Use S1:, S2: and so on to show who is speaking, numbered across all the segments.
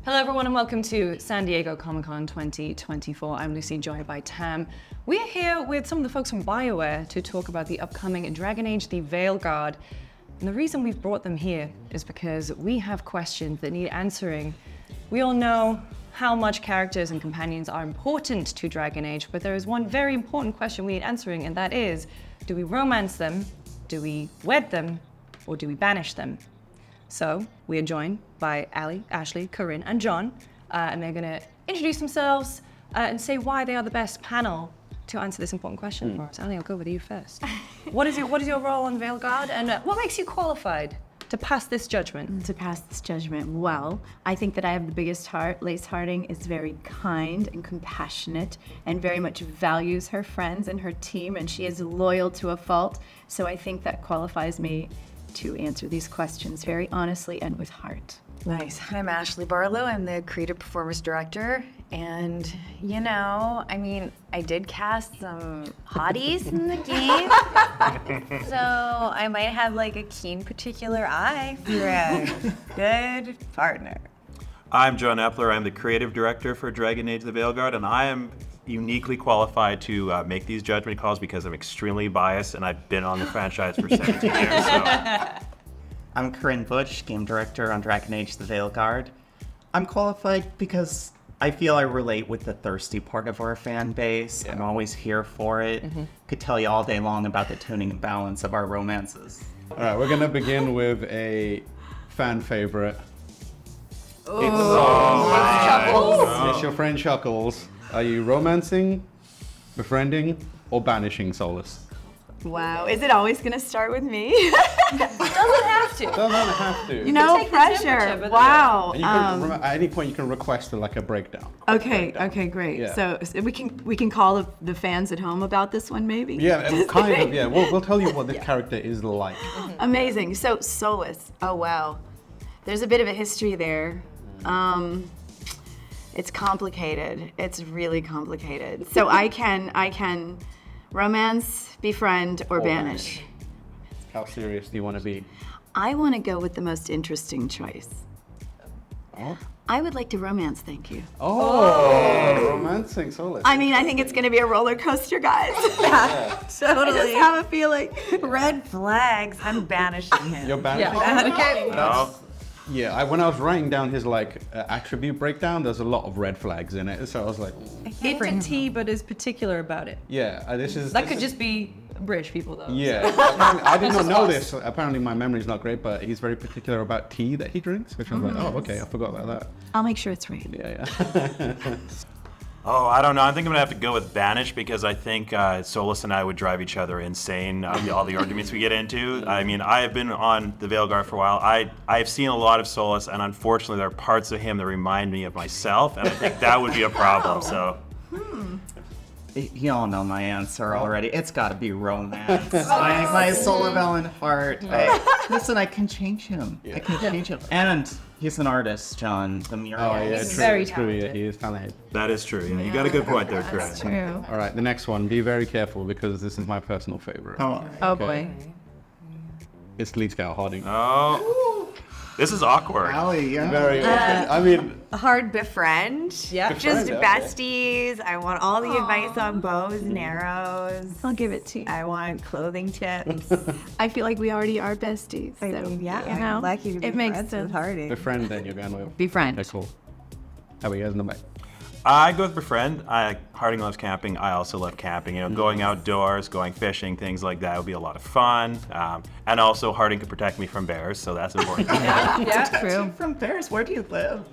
S1: Hello everyone and welcome to San Diego Comic-Con 2024. I'm Lucy, joined by Tam. We're here with some of the folks from Bioware to talk about the upcoming Dragon Age the Veilguard. And the reason we've brought them here is because we have questions that need answering. We all know how much characters and companions are important to Dragon Age, but there is one very important question we need answering, and that is, do we romance them, do we wed them, or do we banish them? So we are joined by Ali, Ashley, Corinne, and John, and they're gonna introduce themselves and say why they are the best panel to answer this important question for us. Ali, I'll go with you first. What is your role on Veilguard, and what makes you qualified to pass this judgment?
S2: To pass this judgment, well, I think that I have the biggest heart. Lace Harding is very kind and compassionate and very much values her friends and her team, and she is loyal to a fault. So I think that qualifies me to answer these questions very honestly and with heart.
S3: Nice. I'm Ashley Barlow. I'm the Creative Performance Director. And, you know, I mean, I did cast some hotties in the game. So I might have like a keen particular eye for a good partner.
S4: I'm John Epler. I'm the Creative Director for Dragon Age the Veilguard, and I am uniquely qualified to make these judgment calls because I'm extremely biased and I've been on the franchise for 17 years. So.
S5: I'm Corinne Busche, Game Director on Dragon Age the Veilguard. I'm qualified because I feel I relate with the thirsty part of our fan base. I'm always here for it. Could tell you all day long about the tuning and balance of our romances.
S6: All right, we're going to begin with a fan favorite. It's your friend Chuckles. Are you romancing, befriending, or banishing Soless?
S2: Wow, is it always gonna start with me?
S1: Doesn't have to.
S6: Doesn't have to.
S2: You know,
S1: take the temperature,
S2: pressure.
S1: but
S2: Wow.
S6: And you can, at any point, you can request like a breakdown.
S2: Okay, great.
S6: Yeah.
S2: So we can call the fans at home about this one, maybe.
S6: Yeah, and kind of. Yeah, we'll tell you what the character is like.
S2: Amazing. So Soless. Oh wow, there's a bit of a history there. It's complicated. It's really complicated. So I can romance, befriend, or banish.
S6: How serious do you want to be?
S2: I want to go with the most interesting choice.
S6: Oh,
S2: I would like to romance, thank you.
S6: Romancing Soless.
S2: I mean, I think it's going to be a roller coaster, guys.
S3: Totally.
S2: I just have a feeling.
S3: Red flags. I'm banishing him.
S6: You're banishing.
S4: No.
S6: Yeah, when I was writing down his attribute breakdown, there's a lot of red flags in it. So I was like,
S1: Into tea, but is particular about it.
S6: yeah,
S1: That could just be British people, though.
S6: Yeah, apparently, I did not know this. Apparently, my memory's not great, but he's very particular about tea that he drinks, which I'm like, oh, okay, I forgot about that.
S2: I'll make sure it's right.
S6: Yeah.
S4: Oh, I don't know. I think I'm gonna have to go with banish because I think Soless and I would drive each other insane. All the arguments we get into. I mean, I have been on the Veilguard for a while. I've seen a lot of Soless, and unfortunately, there are parts of him that remind me of myself, and I think that would be a problem. So.
S5: You all know my answer already. It's got to be romance. My Sullivan heart. Listen, I can change him. I can change him. And he's an artist, John. The mural.
S6: Oh yeah,
S1: He's
S6: true.
S1: very
S6: True. Yeah,
S1: talented.
S6: he is talented.
S4: That is true. Yeah, you got a good point there, Corinne.
S2: True.
S6: All right, the next one. Be very careful because this is my personal favorite.
S5: Oh,
S2: Oh boy.
S6: It's Leigh Harding.
S4: Oh, this is awkward.
S5: Allie, yeah.
S6: Very. I mean,
S3: Hard befriend.
S1: Yeah.
S3: Just
S6: okay.
S3: besties. I want all the advice on bows and arrows.
S2: I'll give it to you.
S3: I want clothing tips.
S2: I feel like we already are besties. So,
S3: yeah,
S2: you know,
S3: I'm lucky to be
S2: it makes
S3: friends
S2: sense.
S3: with Harding.
S6: befriend then you're going with.
S2: Befriend.
S6: Okay, cool. How are you guys in the back?
S4: I go with befriend. Harding loves camping. I also love camping. You know, going outdoors, going fishing, things like that would be a lot of fun. And also, Harding could protect me from bears, so that's important.
S1: Yeah.
S2: True.
S5: From Paris, where do you live?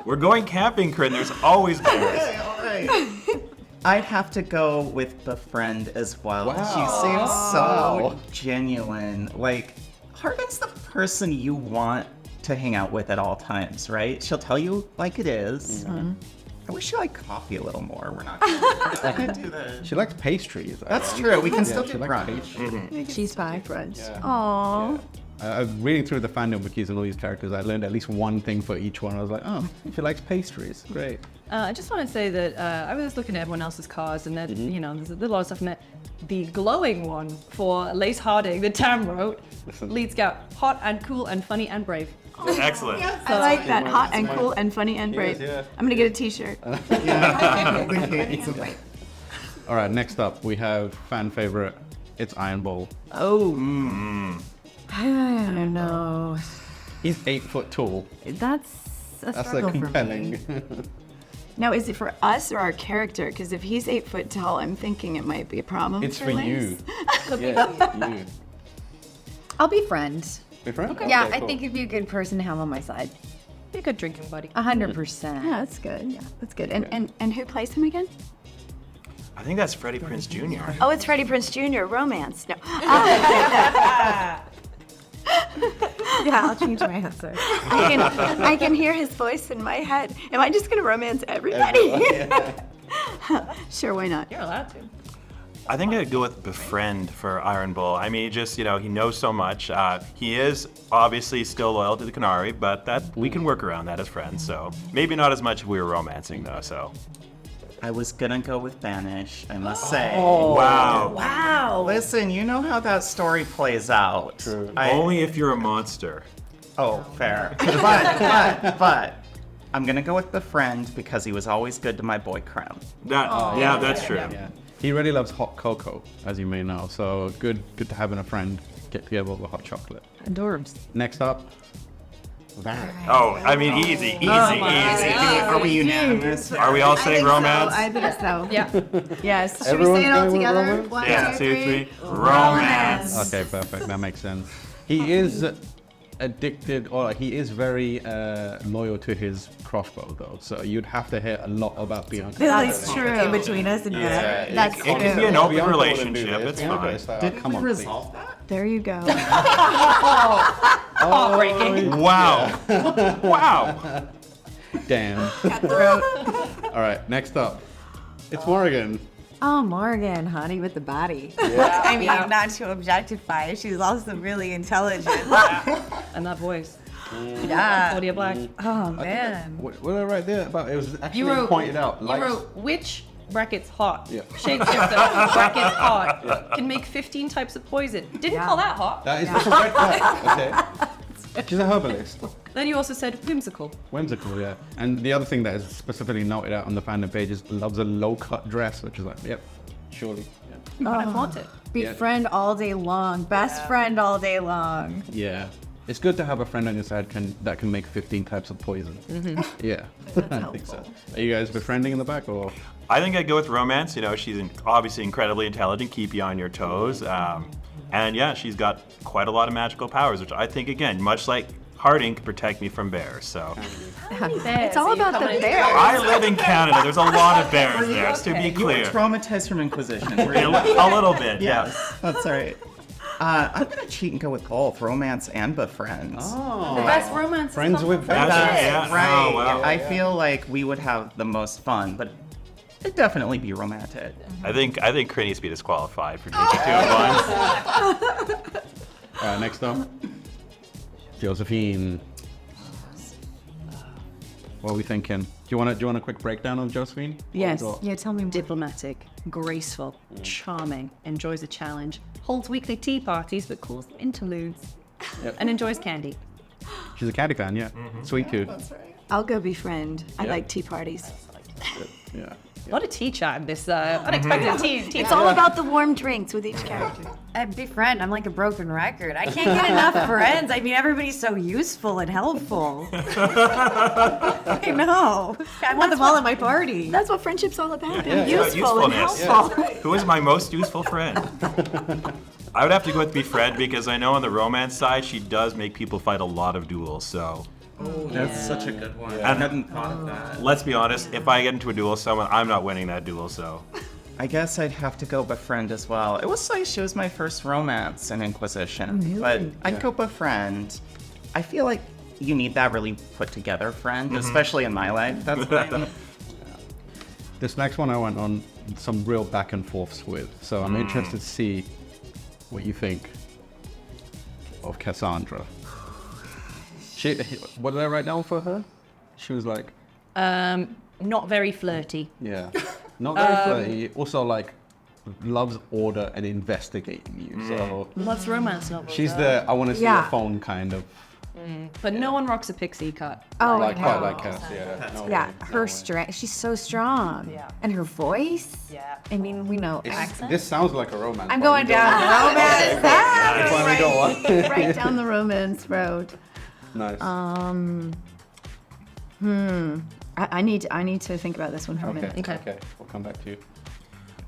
S4: We're going camping, Corinne. There's always bears.
S5: All right. I'd have to go with befriend as well.
S6: Wow.
S5: She seems so genuine. Like, Harding's the person you want to hang out with at all times, right? She'll tell you like it is. I wish you liked coffee a little more. We're not gonna do that.
S6: She likes pastries.
S5: That's true. We can still
S6: she
S5: do
S6: likes
S5: brunch.
S6: pastries.
S2: Cheese pie.
S6: Yeah.
S2: Aww.
S6: I was reading through the fandom wikis and all these characters. I learned at least one thing for each one. I was like, oh, she likes pastries. Great.
S1: I just want to say that I was looking at everyone else's cards, and that there's a lot of stuff in it. The glowing one for Lace Harding that Tam wrote, lead scout, hot and cool and funny and brave.
S4: Excellent.
S2: I like that. Hot and cool and funny and brave.
S6: yeah.
S2: I'm gonna get a T-shirt.
S6: All right, next up we have fan favorite. It's Ironbull.
S2: Oh. I don't know.
S6: He's 8 foot tall.
S2: That's a
S6: That's
S2: struggle
S6: like
S2: for
S6: compelling.
S2: me. Now, is it for us or our character? Because if he's 8 foot tall, I'm thinking it might be a problem.
S6: It's for
S2: Lace.
S6: you. Yeah, you.
S3: I'll be friends.
S6: Be friend?
S3: Yeah,
S6: Okay,
S3: I
S6: cool.
S3: think it'd be a good person to have on my side.
S1: Be a good drinking buddy.
S3: 100%.
S2: Yeah, that's good. Yeah, that's good. And who plays him again?
S4: I think that's Freddie Prinze Jr.
S2: Oh, it's Freddie Prinze Jr. Romance. No. Yeah, I'll change my answer. I can hear his voice in my head. Am I just gonna romance everybody? Sure, why not?
S1: You're allowed to.
S4: I think I'd go with befriend for Ironbull. I mean, he just, he knows so much. He is obviously still loyal to the Canary, but that we can work around that as friends. So maybe not as much if we were romancing though. So.
S5: I was gonna go with Banish, I must say.
S4: Wow.
S2: Wow.
S5: Listen, you know how that story plays out.
S6: True.
S4: Only if you're a monster.
S5: Oh, fair. But, I'm gonna go with befriend because he was always good to my boy Creme.
S4: Yeah, that's true.
S6: Yeah. He really loves hot cocoa, as you may know. So good to having a friend get together over hot chocolate.
S1: Adorbs.
S6: Next up, Varric.
S4: Oh, I mean, easy.
S5: Are we unanimous?
S4: Are we all saying romance?
S2: I think so.
S1: Yeah.
S2: Yes. Should
S6: Everyone's
S2: we say it all
S6: going with
S2: together?
S6: romance?
S2: 1,
S4: Yeah, 2, 3. Romance.
S6: Okay, perfect. That makes sense. He is addicted, or he is very loyal to his crossbow, though. So you'd have to hear a lot about Bianca.
S2: That's true.
S3: In between us and
S5: Yeah.
S2: That's
S4: It can be
S2: true.
S4: an open
S6: Bianca wouldn't do
S4: relationship.
S6: this.
S4: It's
S6: Bianca
S4: fine.
S6: is like,
S5: Did
S6: come
S5: we
S6: on,
S5: resolve that?
S2: There you go.
S1: Heartbreaking.
S4: Wow. Wow.
S6: please. Damn. All right, next up, it's Morrigan.
S3: Oh, Morgan, honey with the body. I mean, not to objectify, she's also really intelligent.
S1: And that voice.
S3: Yeah.
S1: Claudia Black.
S3: Oh, man.
S6: What did I write there about? It was actually
S1: You wrote
S6: pointed out.
S1: You
S6: Likes,
S1: wrote which brackets hot.
S6: Yeah.
S1: Shapeshifter brackets hot. Can make 15 types of poison. Didn't call that hot.
S6: that is the correct fact. Okay. She's a herbalist.
S1: Then you also said whimsical.
S6: Whimsical, yeah. And the other thing that is specifically noted out on the fandom page is loves a low-cut dress, which is like, yep, surely.
S1: But I want it.
S3: Befriend all day long. Best friend all day long.
S6: Yeah. It's good to have a friend on your side that can make 15 types of poison. Yeah. I think so. Are you guys befriending in the back, or?
S4: I think I'd go with romance. She's obviously incredibly intelligent, keep you on your toes. And yeah, she's got quite a lot of magical powers, which I think, again, much like Harding, can protect me from bears. So
S2: It's all about the bear.
S4: I live in Canada. There's a lot of bears there, to be
S5: You were
S4: clear.
S5: traumatized from Inquisition. were
S4: A
S5: you?
S4: little bit, yes.
S5: Yes, that's all right. I'm gonna cheat and go with both romance and befriend.
S1: The best romance.
S6: Friends with
S4: That's
S6: benefits.
S4: yeah.
S5: Right.
S4: Oh, wow.
S5: I feel like we would have the most fun, but it'd definitely be romantic.
S4: I think Crit needs to be disqualified for drinking 2 at once.
S6: Next up, Josephine. What are we thinking? Do you want a quick breakdown of Josephine?
S2: Yes.
S6: Or-
S3: Yeah, tell me more.
S1: Diplomatic, graceful, charming, enjoys a challenge, holds weekly tea parties but calls them interludes, and enjoys candy.
S6: She's a caddy fan, yeah. Sweet tooth.
S2: I'll go befriend. I
S6: Yeah.
S2: like tea parties.
S6: Yeah.
S1: A lot of tea chat in this unexpected tea.
S2: It's all about the warm drinks with each character.
S3: Befriend, I'm like a broken record. I can't get enough friends. I mean, everybody's so useful and helpful. I know. I want them all at my party.
S2: That's what friendship's all about. Being
S4: Yeah,
S2: useful and
S4: usefulness.
S2: helpful.
S4: Who is my most useful friend? I would have to go with befriend because I know on the romance side she does make people fight a lot of duels. So
S5: That's such a good one. I
S4: And-
S5: hadn't thought of that.
S4: let's be honest, if I get into a duel with someone, I'm not winning that duel. So
S5: I guess I'd have to go befriend as well. It was like she was my first romance in Inquisition, but I'd go befriend. I feel like you need that really put together friend, especially in my life. That's
S6: This next one I went on some real back and forths with, so I'm interested to see what you think. of Cassandra. What did I write down for her? She was like,
S1: Not very flirty.
S6: yeah, not very flirty. Also, like, loves order and investigating you. So
S1: What's romance novels?
S6: she's the I want to see
S2: Yeah.
S6: your phone kind of.
S1: But no one rocks a pixie cut.
S2: Oh,
S6: Like
S2: no.
S6: quite like Cass. Yeah. No
S2: Yeah,
S6: way.
S2: her strength. She's so strong.
S1: Yeah.
S2: And her voice.
S1: Yeah.
S2: I mean, we know.
S6: This sounds like a romance.
S2: I'm
S6: but
S2: going
S6: we don't
S2: down
S6: know.
S2: romance.
S6: That's why we don't want.
S2: Right down the romance road.
S6: Nice.
S2: I need to think about this one for a minute.
S6: Okay. We'll come back to you.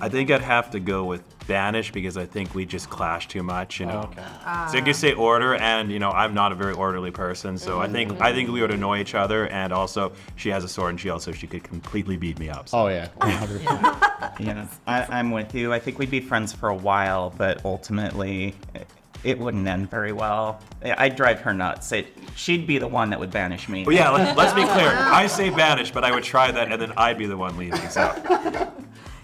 S4: I think I'd have to go with Banish because I think we just clash too much, you know. So you could say order, and you know I'm not a very orderly person, so I think we would annoy each other, and also she has a sword and shield, so she could completely beat me up. So.
S6: Oh yeah. 100%.
S5: Yeah, I'm with you. I think we'd be friends for a while, but ultimately, it wouldn't end very well. I'd drive her nuts. She'd be the one that would banish me.
S4: But yeah, let's be clear. I say Banish, but I would try that, and then I'd be the one leaving. So.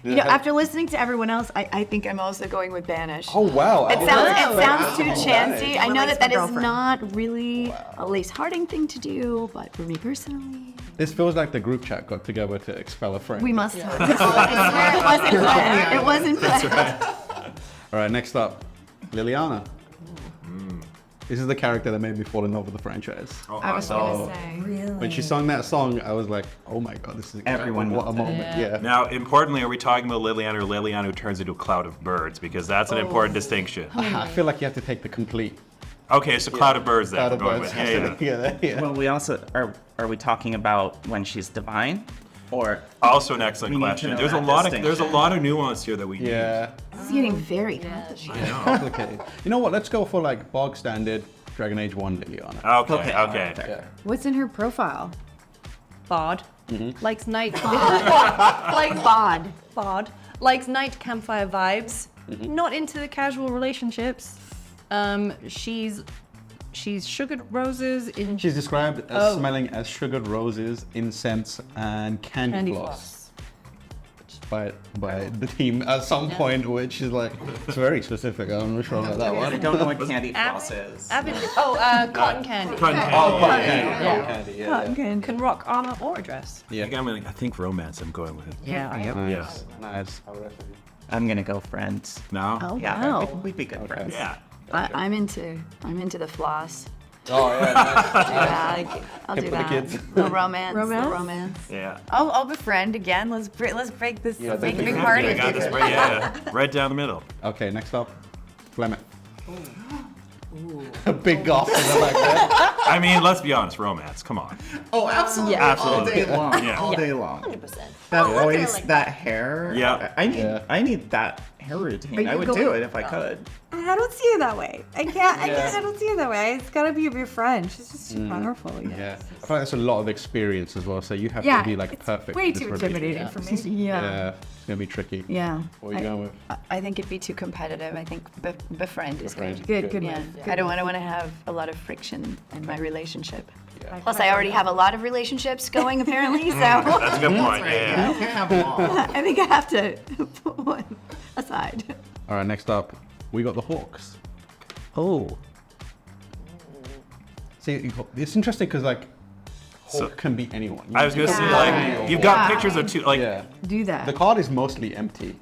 S2: You know, after listening to everyone else, I think I'm also going with Banish.
S6: Oh wow.
S2: It sounds too chancy. I know
S3: Relates
S2: that
S3: to
S2: is
S3: girlfriend.
S2: not really a Lace Harding thing to do, but for me personally,
S6: This feels like the group chat got together to expel a friend.
S2: we must have. It wasn't planned. It wasn't planned.
S6: All right, next up, Liliana. This is the character that made me fall in love with the franchise.
S2: I was gonna say.
S6: When she sung that song, I was like, oh my god, this is
S5: Everyone
S6: what a
S5: knows
S6: moment. Yeah.
S4: Now, importantly, are we talking about Liliana or Liliana who turns into a cloud of birds? Because that's an important distinction.
S6: I feel like you have to take the complete
S4: Okay, so cloud of birds then.
S6: cloud
S4: we're
S6: of
S4: going
S6: birds.
S4: with.
S6: Yeah.
S5: Well, we also are we talking about when she's divine, or
S4: Also an excellent
S5: We need to
S4: question.
S5: know
S4: There's a
S5: that
S4: lot of
S5: distinction.
S4: nuance here that we need.
S6: Yeah.
S2: This is getting very complicated.
S6: Complicated. You know what? Let's go for like bog standard Dragon Age 1 Liliana.
S4: Okay.
S6: Yeah.
S2: What's in her profile?
S1: Bard. Likes night.
S2: Like bod.
S1: Bard. Likes night campfire vibes. Not into the casual relationships. She's sugared roses in
S6: She's described as smelling as sugared roses, incense, and candy floss. By the team at some point, which is like, it's very specific. I'm not sure about that
S5: I
S6: one.
S5: don't know what candy floss is.
S1: cotton candy.
S6: Candy.
S1: Can rock armor or a dress.
S6: Yeah.
S4: I think romance I'm going with.
S1: Yeah.
S6: Nice. Nice.
S5: I'm gonna go friends.
S4: No?
S2: Oh
S5: Yeah,
S2: wow.
S5: we'd be good friends.
S4: Yeah.
S2: I'm into the floss.
S6: Oh yeah. Nice.
S2: Yeah, I'll do
S6: for the
S2: that.
S6: kids.
S2: The romance.
S3: Romance?
S2: The romance.
S4: Yeah.
S3: I'll befriend again. Let's break this.
S6: Yeah,
S3: make a
S6: thank
S3: big
S6: you.
S3: party.
S4: I got this right, yeah. Right down the middle.
S6: Okay, next up, Flemeth. A big golf in the back there.
S4: I mean, let's be honest, romance. Come on.
S5: Oh, absolutely.
S1: Yeah.
S5: All day long.
S4: Yeah.
S5: All day long. 100%. That voice, that hair.
S4: Yeah.
S5: I need that hair routine. I would do it if I could.
S7: I don't see it that way. I can't. I don't see it that way. It's gotta be your friend. She's just too powerful.
S6: Yeah. I feel like that's a lot of experience as well, so you have
S2: Yeah,
S6: to be like
S7: It's
S6: perfect.
S7: way
S6: for this
S7: too
S6: relationship.
S7: intimidating for me.
S6: Yeah, it's gonna be tricky.
S2: Yeah.
S6: What are you going with?
S2: I think it'd be too competitive. I think befriend is good.
S7: Good
S2: Yeah.
S7: move.
S2: I don't want to have a lot of friction in my relationship.
S6: Yeah.
S2: Plus, I already have a lot of relationships going apparently, so
S4: That's a good point. Yeah.
S5: You can't have them all.
S2: I think I have to put one aside.
S6: All right, next up, we got the Hawks.
S5: Oh.
S6: See, it's interesting because like
S4: So-
S6: Hawk can be anyone.
S4: I was gonna say, like, you've got pictures of two, like,
S6: Yeah.
S2: Do that.
S6: The card is mostly empty.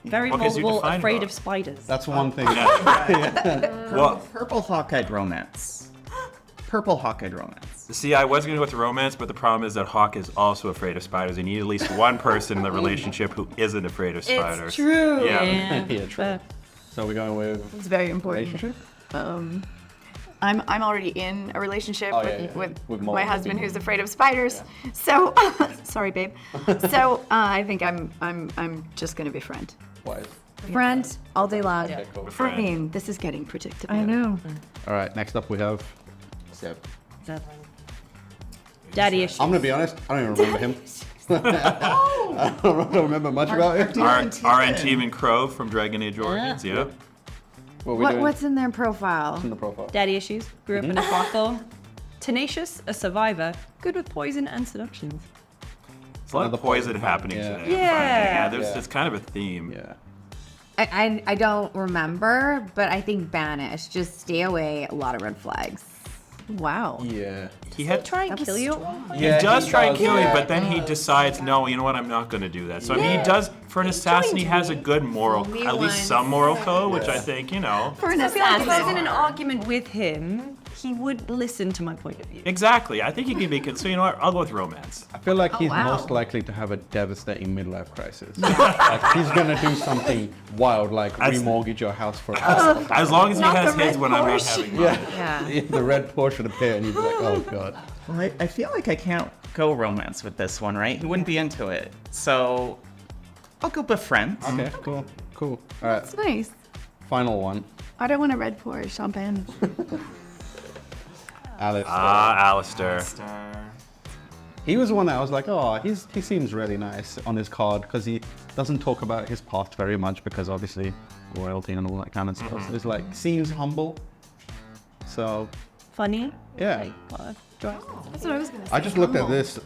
S1: Very
S4: Well, 'cause you
S1: vulnerable,
S4: defined
S1: afraid
S4: both.
S1: of spiders.
S6: That's one thing.
S4: well,
S5: Purple Hawk-Eyed Romance. Purple Hawk-Eyed Romance.
S4: see, I was gonna go with romance, but the problem is that Hawk is also afraid of spiders. You need at least one person in the relationship who isn't afraid of spiders.
S1: It's true.
S4: Yeah.
S6: Yeah, true. So we're going with
S2: It's very important.
S6: relationship.
S2: I'm already in a relationship
S6: Oh, yeah, yeah.
S2: with
S6: With
S2: my
S6: multiple
S2: husband
S6: people.
S2: who's afraid of spiders. So sorry, babe. So I think I'm just gonna befriend.
S6: Why?
S7: Friend all day long.
S6: Okay, cool.
S2: I mean, this is getting predictable.
S7: I know.
S6: All right, next up we have.
S1: Daddy issues.
S6: I'm gonna be honest. I don't even remember him. I don't remember much about him.
S4: RN Team and Crow from Dragon Age Origins, yeah.
S6: What are we doing?
S7: What's in their profile?
S6: in the profile?
S1: Daddy issues. Grew up in a brothel. Tenacious, a survivor. Good with poison and seductions.
S4: It's a lot of
S6: Another
S4: poison
S6: poison
S4: happening
S6: yeah.
S4: today.
S1: Yeah.
S4: There's
S6: Yeah.
S4: it's kind of a theme.
S6: Yeah.
S8: I don't remember, but I think Banish. Just stay away. A lot of red flags.
S2: Wow.
S6: Yeah.
S4: He had
S1: Try and kill you.
S4: He does try and kill you, but then he decides, no, you know what, I'm not going to do that. So I mean, he does, for an assassin, he has a good moral, at least some moral code, which I think, you know.
S2: For an
S1: I feel like if I was in
S2: assassin.
S1: an argument with him, he would listen to my point of view.
S4: Exactly. I think he can be, so you know what, I'll go with romance.
S6: I feel like he's
S2: wow.
S6: most likely to have a devastating midlife crisis. Like he's gonna do something wild, like remortgage your house for
S4: As long as he has
S2: the
S4: his
S2: red
S4: when I'm not
S2: Porsche.
S4: having mine.
S1: Yeah.
S6: the red Porsche would appear, and you'd be like, oh god.
S5: Well, I feel like I can't go romance with this one, right? He wouldn't be into it. So I'll go befriend.
S6: Okay, cool. All right,
S2: It's nice.
S6: final one.
S2: I don't want a red Porsche, champagne.
S6: Alister.
S4: Alister.
S6: He was the one that I was like, oh, he seems really nice on his card because he doesn't talk about his past very much because obviously royalty and all that kind of stuff. So it's like seems humble. So
S1: Funny.
S6: yeah,
S2: That's what I was gonna say.
S6: I just looked at this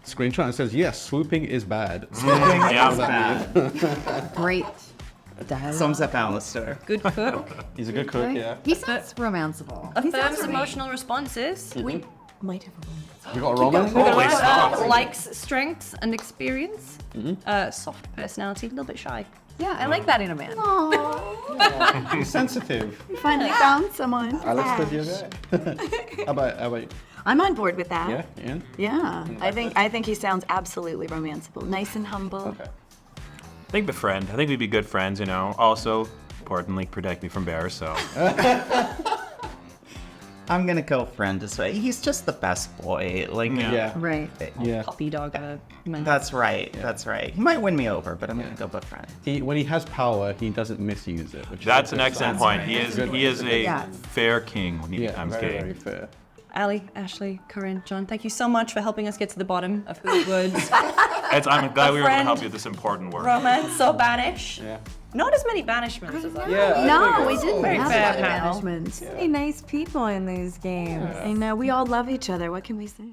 S6: screenshot and it says yes, swooping is bad.
S4: Yeah.
S8: Great.
S5: Sums up Alister.
S1: Good cook.
S6: He's a good cook, yeah.
S8: He sounds romanceable.
S1: Affirms emotional responses.
S2: We might have a
S6: We got a romance.
S4: Holy smokes.
S1: Likes strengths and experience. Soft personality, a little bit shy.
S3: Yeah, I like that in a man.
S6: He's sensitive.
S2: finally found someone.
S6: Alister, you're there. How about you?
S2: I'm on board with that.
S6: Yeah, Ian?
S2: Yeah. I think he sounds absolutely romanceable. Nice and humble.
S6: Okay.
S4: I think befriend. I think we'd be good friends, you know. Also, importantly, protect me from bears, so.
S5: I'm gonna go friend this way. He's just the best boy. Like,
S6: Yeah.
S8: Right.
S6: Yeah.
S1: Puppy dog. Man.
S5: That's right. That's right. He might win me over, but I'm gonna go befriend.
S6: When he has power, he doesn't misuse it. Which
S4: That's
S6: is
S4: an excellent point. He is a
S8: Yeah.
S4: fair king when he
S6: Yeah,
S4: becomes
S6: very,
S4: king.
S6: very fair.
S1: Ali, Ashley, Corinne, John, thank you so much for helping us get to the bottom of who would
S4: I'm glad we were able to
S1: Befriend.
S4: help you with this important work.
S1: romance or banish.
S6: Yeah.
S1: Not as many banishments as I
S6: Yeah.
S2: No, we didn't
S1: Very
S2: have
S1: fair
S2: a lot of
S1: panel.
S2: managements.
S7: Really nice people in these games.
S2: I know we all love each other. What can we say?